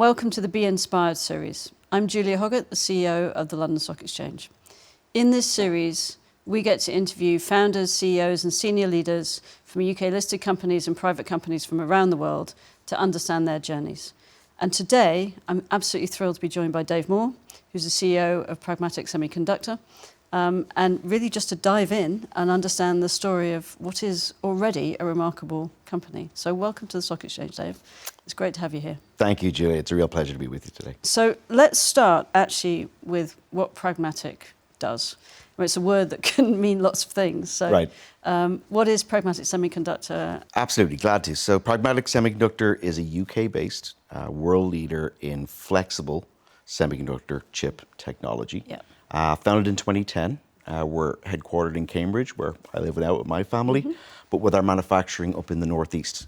welcome to the Be Inspired series. I'm Julia Hoggett, the CEO of the London Stock Exchange. In this series, we get to interview founders, CEOs and senior leaders from UK-listed companies and private companies from around the world to understand their journeys. And today, I'm absolutely thrilled to be joined by Dave Moore, who's the CEO of Pragmatic Semiconductor, and really just to dive in and understand the story of what is already a remarkable company. So welcome to the Stock Exchange, Dave. It's great to have you here. Thank you, Julia. It's a real pleasure to be with you today. So let's start actually with what Pragmatic does. I mean, it's a word that can mean lots of things. So right. What is Pragmatic Semiconductor? Absolutely, glad to. So Pragmatic Semiconductor is a UK-based world leader in flexible semiconductor chip technology. Yeah. Founded in 2010. We're headquartered in Cambridge, where I live now with my family, but with our manufacturing up in the northeast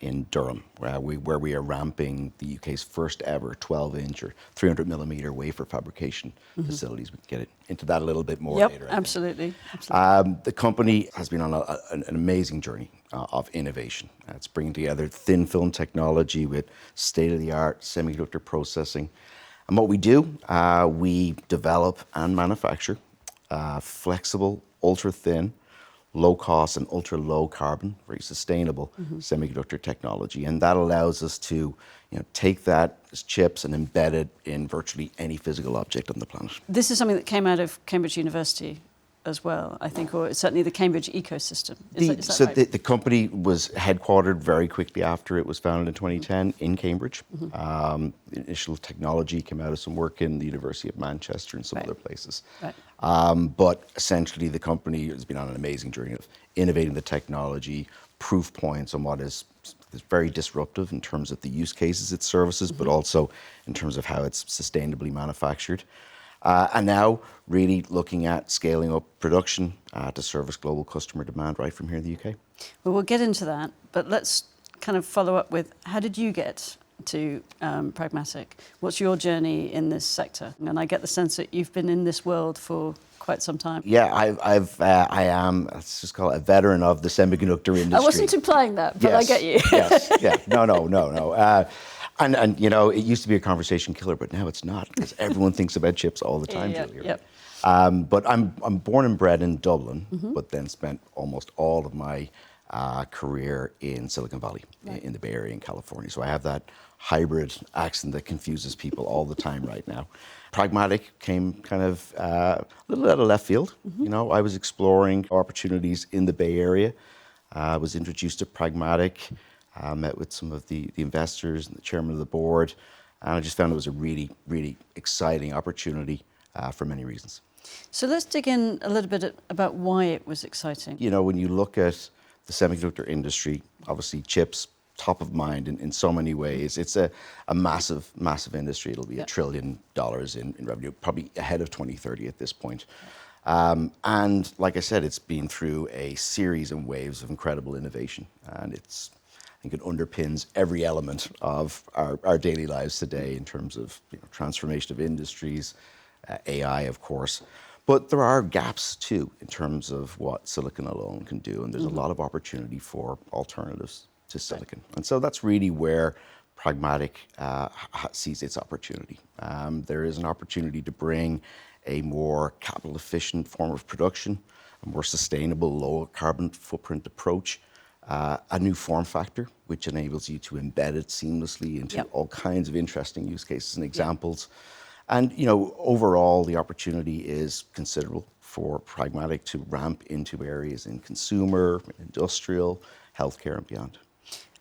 in Durham, where we are ramping the UK's first ever 12-inch or 300mm wafer fabrication facilities. We can get into that a little bit more later. Absolutely. The company has been on an amazing journey of innovation. It's bringing together thin film technology with state-of-the-art semiconductor processing. And what we do, we develop and manufacture flexible, ultra-thin, low-cost and ultra-low carbon, very sustainable semiconductor technology. And that allows us to take that as chips and embed it in virtually any physical object on the planet. This is something that came out of Cambridge University as well, I think, or certainly the Cambridge ecosystem. Is that right? The company was headquartered very quickly after it was founded in 2010 in Cambridge. The initial technology came out of some work in the University of Manchester and some other places. Right. But essentially the company has been on an amazing journey of innovating the technology, proof points on what is very disruptive in terms of the use cases it services, but also in terms of how it's sustainably manufactured. And now really looking at scaling up production to service global customer demand right from here in the UK. Well, we'll get into that, but let's kind of follow up with how did you get to Pragmatic? What's your journey in this sector? And I get the sense that you've been in this world for quite some time. Yeah, I am, let's just call it a veteran of the semiconductor industry. I wasn't implying that, but yes, I get you. Yes, yeah, no. And it used to be a conversation killer, but now it's not, because everyone thinks about chips all the time, Julia. Yep. But I'm born and bred in Dublin, but then spent almost all of my career in Silicon Valley, in the Bay Area in California. So I have that hybrid accent that confuses people all the time right now. Pragmatic came kind of a little out of left field. I was exploring opportunities in the Bay Area. I was introduced to Pragmatic. Met with some of the investors and the chairman of the board, and I just found it was a really, really exciting opportunity for many reasons. So let's dig in a little bit about why it was exciting. When you look at the semiconductor industry, obviously chips, top of mind in so many ways. It's a massive, massive industry. It'll be $1 trillion in revenue, probably ahead of 2030 at this point. And like I said, it's been through a series and waves of incredible innovation, and I think it underpins every element of our daily lives today in terms of transformation of industries, AI, of course. But there are gaps, too, in terms of what silicon alone can do, and there's a lot of opportunity for alternatives to silicon. And so that's really where Pragmatic sees its opportunity. There is an opportunity to bring a more capital-efficient form of production, a more sustainable, lower carbon footprint approach, a new form factor, which enables you to embed it seamlessly into all kinds of interesting use cases and examples. And overall, the opportunity is considerable for Pragmatic to ramp into areas in consumer, industrial, healthcare, and beyond.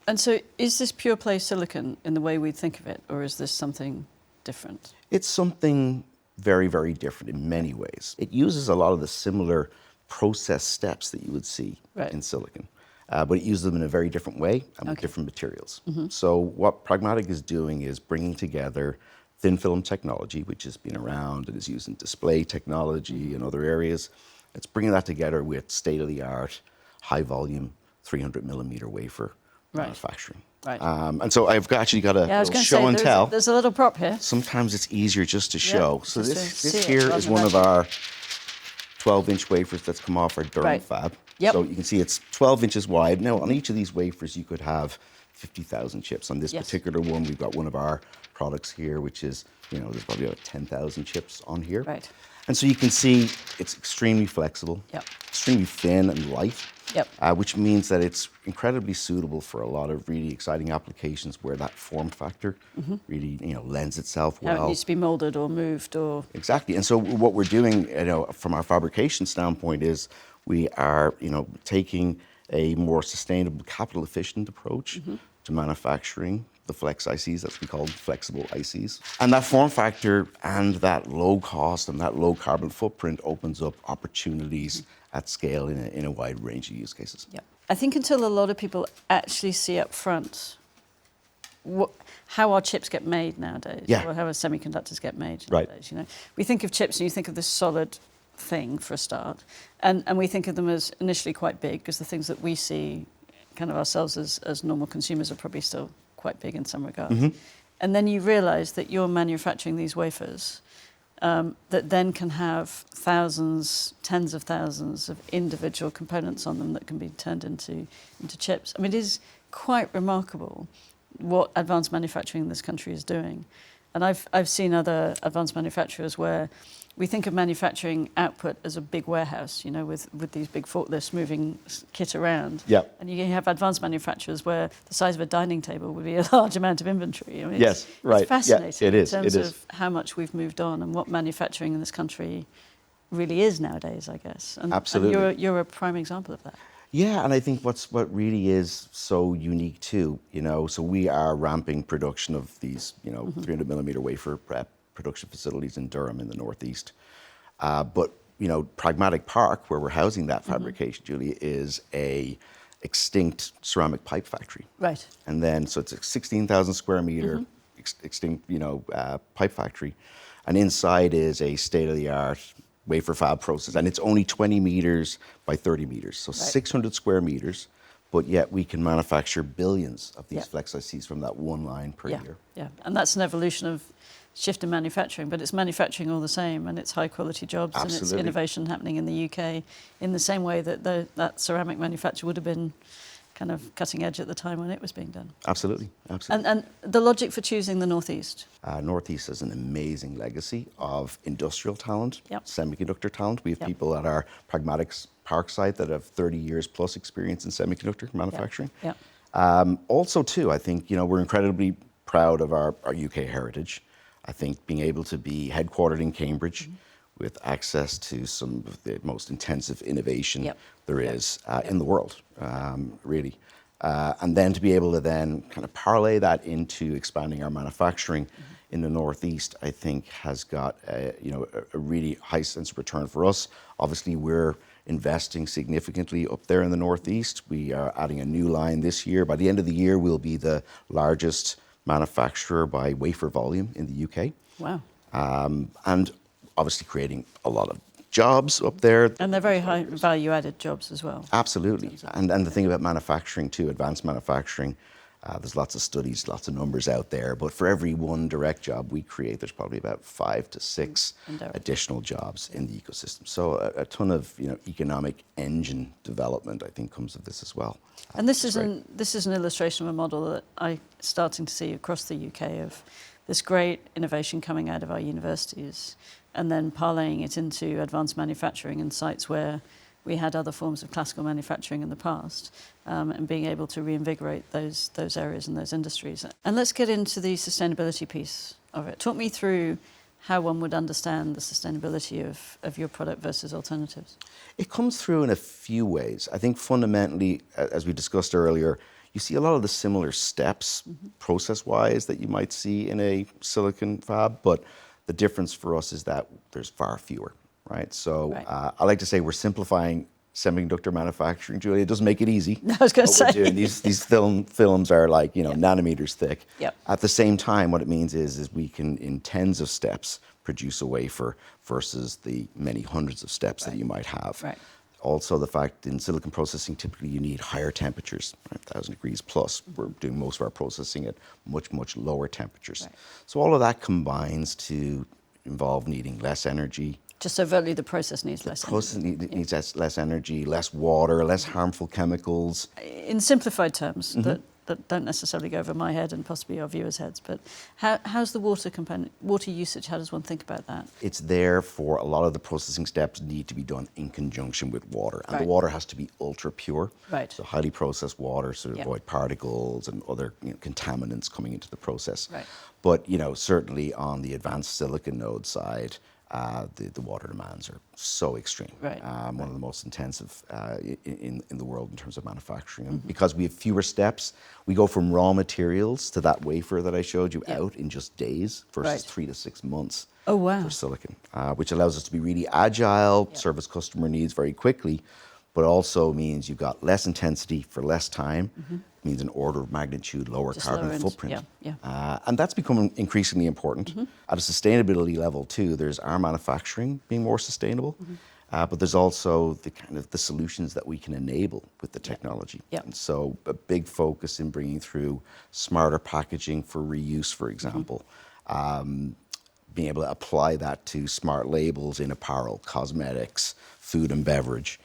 And so, is this pure play silicon in the way we think of it, or is this something different? It's something very, very different in many ways. It uses a lot of the similar process steps that you would see in silicon. But it uses them in a very different way and with different materials. So what Pragmatic is doing is bringing together thin film technology, which has been around and is used in display technology and other areas. It's bringing that together with state-of-the-art, high-volume, 300mm wafer manufacturing. Right. And so I've actually got a show and tell. There's a little prop here. Sometimes it's easier just to show. So this here is one of our 12-inch wafers that's come off our Durham fab. So you can see it's 12 inches wide. Now, on each of these wafers, you could have 50,000 chips. On this Yes. particular one, we've got one of our products here, which is, there's probably about 10,000 chips on here. Right. And so you can see it's extremely flexible, Yep. extremely thin and light, Yep. which means that it's incredibly suitable for a lot of really exciting applications where that form factor really, lends itself How well. it needs to be molded or moved or... Exactly. And so what we're doing, from our fabrication standpoint is we are, taking a more sustainable, capital efficient approach to manufacturing the flex ICs, as we call them, flexible ICs. And that form factor and that low cost and that low carbon footprint opens up opportunities at scale in a wide range of use cases. Yeah. I think until a lot of people actually see up front how our chips get made nowadays, Yeah. or how our semiconductors get made Right. nowadays. We think of chips and you think of this solid thing for a start, and we think of them as initially quite big because the things that we see kind of ourselves as normal consumers are probably still quite big in some regards. And then you realise that you're manufacturing these wafers that then can have thousands, tens of thousands of individual components on them that can be turned into chips. I mean, it is quite remarkable what advanced manufacturing in this country is doing. And I've seen other advanced manufacturers where we think of manufacturing output as a big warehouse, with these big forklifts moving kit around. Yep. And you have advanced manufacturers where the size of a dining table would be a large amount of inventory. I mean, Yes, right. It's fascinating Yeah, it is, in terms it is. of how much we've moved on and what manufacturing in this country really is nowadays, I guess. And Absolutely. you're a prime example of that. Yeah, and I think what really is so unique too, so we are ramping production of these, 300 millimeter wafer prep production facilities in Durham in the Northeast. But, Pragmatic Park, where we're housing that fabrication, Julie, is a extinct ceramic pipe factory. Right. And then, so it's a 16,000 square meter extinct, pipe factory. And inside is a state-of-the-art wafer fab process. And it's only 20 meters by 30 meters. So 600 square meters. But yet we can manufacture billions of these flex ICs from that one line per year. Yeah, and that's an evolution of shift in manufacturing, but it's manufacturing all the same, and it's high quality jobs. Absolutely. And it's innovation happening in the UK in the same way that that ceramic manufacture would have been kind of cutting edge at the time when it was being done. Absolutely. And the logic for choosing the Northeast? Northeast has an amazing legacy of industrial talent, Yep. semiconductor talent. We have people at our Pragmatic Park site that have 30 years plus experience in semiconductor manufacturing. Yeah. Also, too, I think, we're incredibly proud of our UK heritage. I think being able to be headquartered in Cambridge with access to some of the most intensive innovation there is in the world, really. And then to be able to then kind of parlay that into expanding our manufacturing in the Northeast, I think has got a really high sense of return for us. Obviously, we're investing significantly up there in the Northeast. We are adding a new line this year. By the end of the year, we'll be the largest manufacturer by wafer volume in the UK. Wow. And obviously creating a lot of jobs up there. And they're very high value added jobs as well. Absolutely. And the thing about manufacturing too, advanced manufacturing, there's lots of studies, lots of numbers out there, but for every one direct job we create, there's probably about 5 to 6 additional jobs in the ecosystem. So a ton of economic engine development, I think, comes of this as well. And this is an illustration of a model that I'm starting to see across the UK of this great innovation coming out of our universities and then parlaying it into advanced manufacturing in sites where we had other forms of classical manufacturing in the past, and being able to reinvigorate those areas and those industries. And let's get into the sustainability piece of it. Talk me through how one would understand the sustainability of your product versus alternatives. It comes through in a few ways. I think fundamentally, as we discussed earlier, you see a lot of the similar steps process-wise that you might see in a silicon fab, but the difference for us is that there's far fewer, right? So I like to say we're simplifying semiconductor manufacturing, Julia. It doesn't make it easy. I was going to say. These films are like, nanometers thick. Yep. At the same time, what it means is we can, in tens of steps, produce a wafer versus the many hundreds of steps that you might have. Right. Also, the fact in silicon processing, typically you need higher temperatures, 1,000 degrees plus. We're doing most of our processing at much, much lower temperatures. Right. So all of that combines to involve needing less energy. Just overtly, the process needs less energy. Process needs less energy, less water, less harmful chemicals. In simplified terms, that that don't necessarily go over my head and possibly our viewers' heads. But how's the water component, water usage? How does one think about that? It's there for a lot of the processing steps need to be done in conjunction with water. And the Right. water has to be ultra pure. Right. So highly processed water to Yeah. avoid particles and other contaminants coming into the process. Right. But certainly on the advanced silicon node side, the water demands are so extreme. Right. One of the most intensive in the world in terms of manufacturing. And because we have fewer steps, we go from raw materials to that wafer that I showed you Yeah. out in just days versus Right. 3 to 6 months. Oh, wow. For silicon, which allows us to be really agile, Yeah. service customer needs very quickly, but also means you've got less intensity for less time, means an order of magnitude lower Just carbon lower end, footprint. yeah. And that's becoming increasingly important. At a sustainability level too, there's our manufacturing being more sustainable, but there's also the kind of the solutions that we can enable with the technology. Yeah. And so a big focus in bringing through smarter packaging for reuse, for example. Being able to apply that to smart labels in apparel, cosmetics, food and beverage,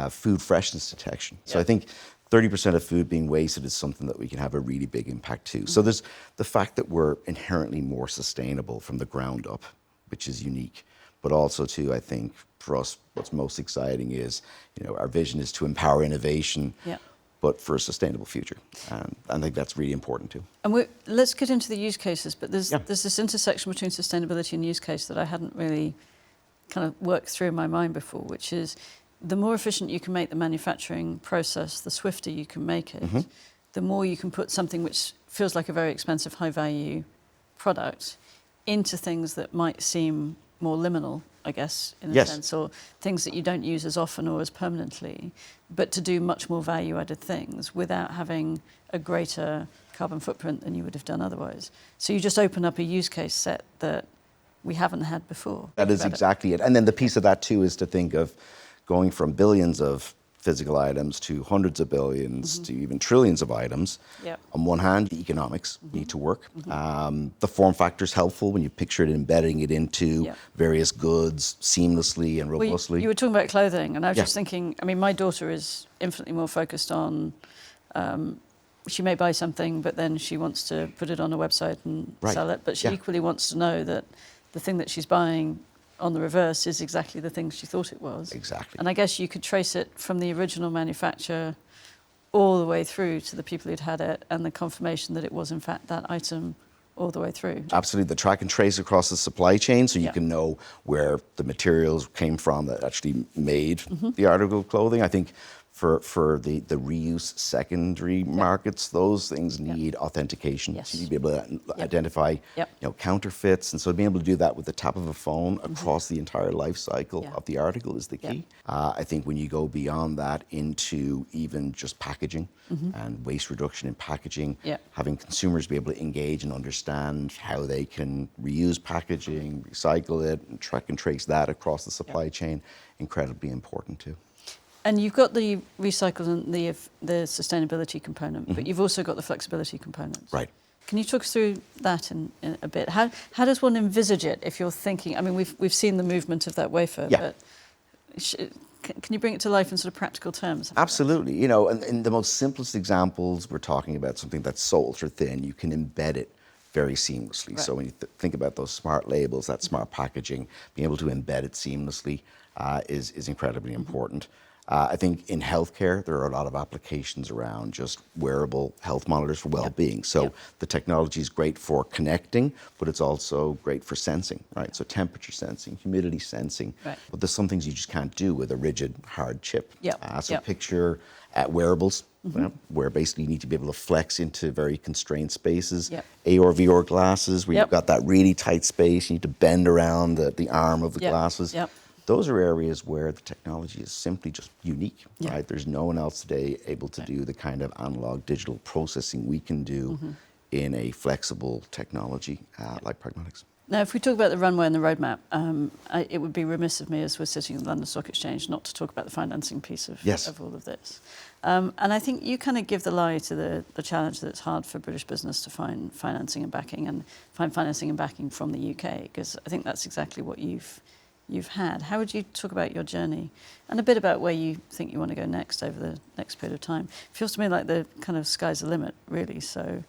food freshness detection. So I think 30% of food being wasted is something that we can have a really big impact too. So there's the fact that we're inherently more sustainable from the ground up, which is unique. But also too, I think for us, what's most exciting is, our vision is to empower innovation, but for a sustainable future. And I think that's really important too. And let's get into the use cases, but there's this intersection between sustainability and use case that I hadn't really kind of worked through in my mind before, which is the more efficient you can make the manufacturing process, the swifter you can make it, the more you can put something which feels like a very expensive, high-value product into things that might seem more liminal, I guess, in a sense, or things that you don't use as often or as permanently, but to do much more value-added things without having a greater carbon footprint than you would have done otherwise. So you just open up a use case set that we haven't had before. That is exactly it. And then the piece of that too is to think of going from billions of physical items to hundreds of billions to even trillions of items. On one hand, the economics need to work. The form factor is helpful when you picture it embedding it into various goods seamlessly and robustly. Well, you were talking about clothing, and I was just thinking, I mean, my daughter is infinitely more focused on, she may buy something, but then she wants to put it on a website and sell it, but she equally wants to know that the thing that she's buying on the reverse is exactly the thing she thought it was. Exactly. And I guess you could trace it from the original manufacturer all the way through to the people who'd had it and the confirmation that it was in fact that item all the way through. Absolutely. The track and trace across the supply chain so you can know where the materials came from that actually made the article of clothing. I think for the reuse secondary markets, those things need authentication. So you need to be able to identify counterfeits. And so being able to do that with the tap of a phone across the entire life cycle of the article is the key. I think when you go beyond that into even just packaging and waste reduction in packaging, having consumers be able to engage and understand how they can reuse packaging, recycle it, and track and trace that across the supply chain, incredibly important too. And you've got the recycle and the sustainability component, but you've also got the flexibility component. Right. Can you talk us through that in a bit? How does one envisage it if you're thinking, I mean, we've seen the movement of that wafer, but can you bring it to life in sort of practical terms? Absolutely. And in the most simplest examples, we're talking about something that's so ultra thin, you can embed it very seamlessly. So when you think about those smart labels, that smart packaging, being able to embed it seamlessly is incredibly important. I think in healthcare, there are a lot of applications around just wearable health monitors for well-being. So the technology is great for connecting, but it's also great for sensing, right? So temperature sensing, humidity sensing. But there's some things you just can't do with a rigid, hard chip. So picture wearables, where basically you need to be able to flex into very constrained spaces. AR, VR glasses, where you've got that really tight space, you need to bend around the arm of the glasses. Those are areas where the technology is simply just unique, right? There's no one else today able to do the kind of analog digital processing we can do in a flexible technology like Pragmatics. Now, if we talk about the runway and the roadmap, it would be remiss of me as we're sitting in the London Stock Exchange not to talk about the financing piece of all of this. And I think you kind of give the lie to the challenge that it's hard for British business to find financing and backing from the UK, because I think that's exactly what you've you've had. How would you talk about your journey and a bit about where you think you want to go next over the next period of time? It feels to me like the kind of sky's the limit, really, so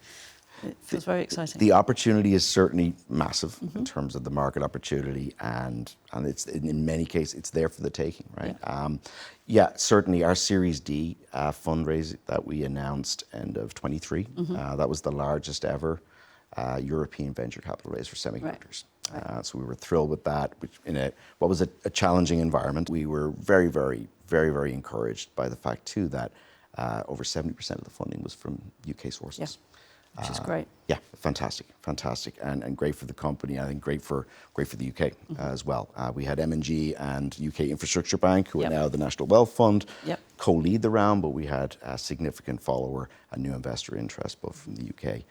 it feels very exciting. The opportunity is certainly massive in terms of the market opportunity, and it's in many cases it's there for the taking, right? Yeah, certainly our Series D fundraise that we announced end of 23, that was the largest ever European venture capital raise for semiconductors. So we were thrilled with that, which in what was a challenging environment. We were very encouraged by the fact too that over 70% of the funding was from UK sources. Which is great. Yeah, fantastic, and great for the company. I think great for the UK as well. We had M&G and UK Infrastructure Bank, who are now the National Wealth Fund, co-lead the round, but we had a significant follower and new investor interest both from the UK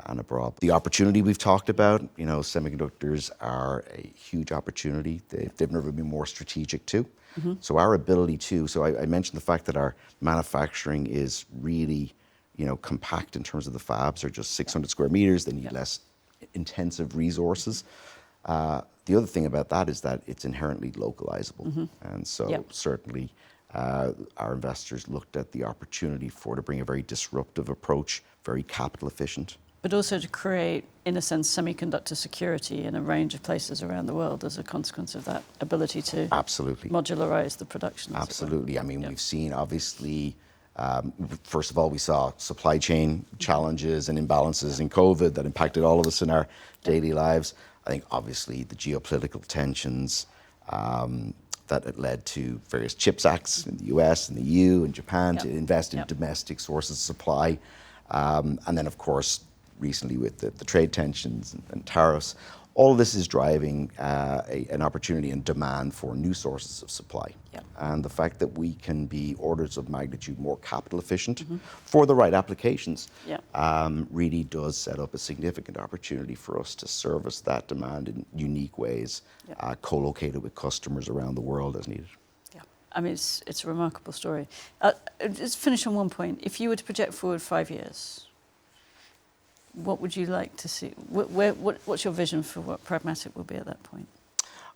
and abroad. The opportunity we've talked about, you know, semiconductors are a huge opportunity. They've never been more strategic too. So our ability to, I mentioned the fact that our manufacturing is really, you know, compact in terms of the fabs. Are just 600 square meters. They need less intensive resources. The other thing about that is that it's inherently localizable. And so certainly our investors looked at the opportunity to bring a very disruptive approach, very capital efficient. But also to create, in a sense, semiconductor security in a range of places around the world as a consequence of that ability to modularize the production. Absolutely. I mean, we've seen obviously, first of all, we saw supply chain challenges and imbalances in COVID that impacted all of us in our daily lives. I think obviously the geopolitical tensions that it led to various CHIPS Acts in the US and the EU and Japan to invest in domestic sources of supply. And then, of course, recently with the trade tensions and tariffs, all of this is driving an opportunity and demand for new sources of supply. And the fact that we can be orders of magnitude more capital efficient for the right applications really does set up a significant opportunity for us to service that demand in unique ways, co-located with customers around the world as needed. I mean, it's a remarkable story. Just finish on one point. If you were to project forward 5 years, what would you like to see? What's your vision for what Pragmatic will be at that point?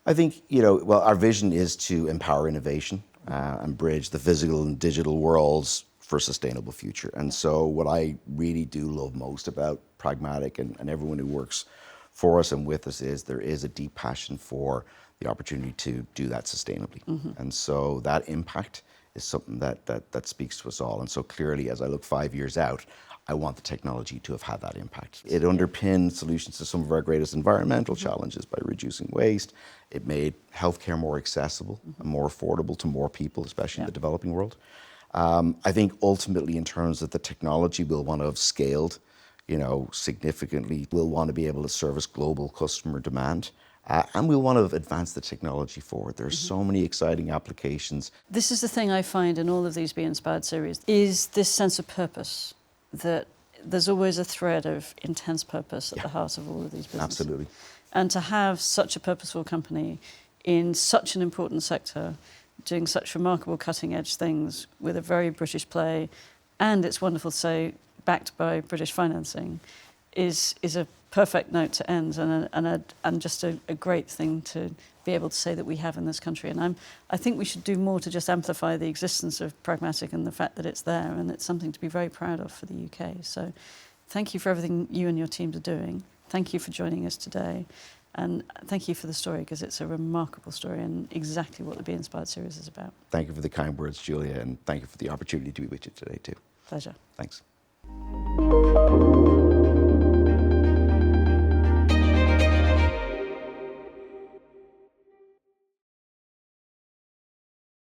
I think, you know, well, our vision is to empower innovation and bridge the physical and digital worlds for a sustainable future. And so what I really do love most about Pragmatic and everyone who works for us and with us is there is a deep passion for the opportunity to do that sustainably. And so that impact is something that speaks to us all. And so clearly, as I look 5 years out, I want the technology to have had that impact. It underpinned solutions to some of our greatest environmental challenges by reducing waste. It made healthcare more accessible and more affordable to more people, especially in the developing world. I think ultimately, in terms of the technology, we'll want to have scaled, you know, significantly. We'll want to be able to service global customer demand. And we'll want to advance the technology forward. There's so many exciting applications. This is the thing I find in all of these Be Inspired series, is this sense of purpose, that there's always a thread of intense purpose at the heart of all of these businesses. Absolutely. And to have such a purposeful company in such an important sector, doing such remarkable cutting-edge things with a very British play, and it's wonderful to say, backed by British financing, is a perfect note to end, and just a great thing to be able to say that we have in this country. And I think we should do more to just amplify the existence of Pragmatic and the fact that it's there, and it's something to be very proud of for the UK. So thank you for everything you and your teams are doing. Thank you for joining us today. And thank you for the story, because it's a remarkable story and exactly what the Be Inspired series is about. Thank you for the kind words, Julia, and thank you for the opportunity to be with you today too. Pleasure. Thanks.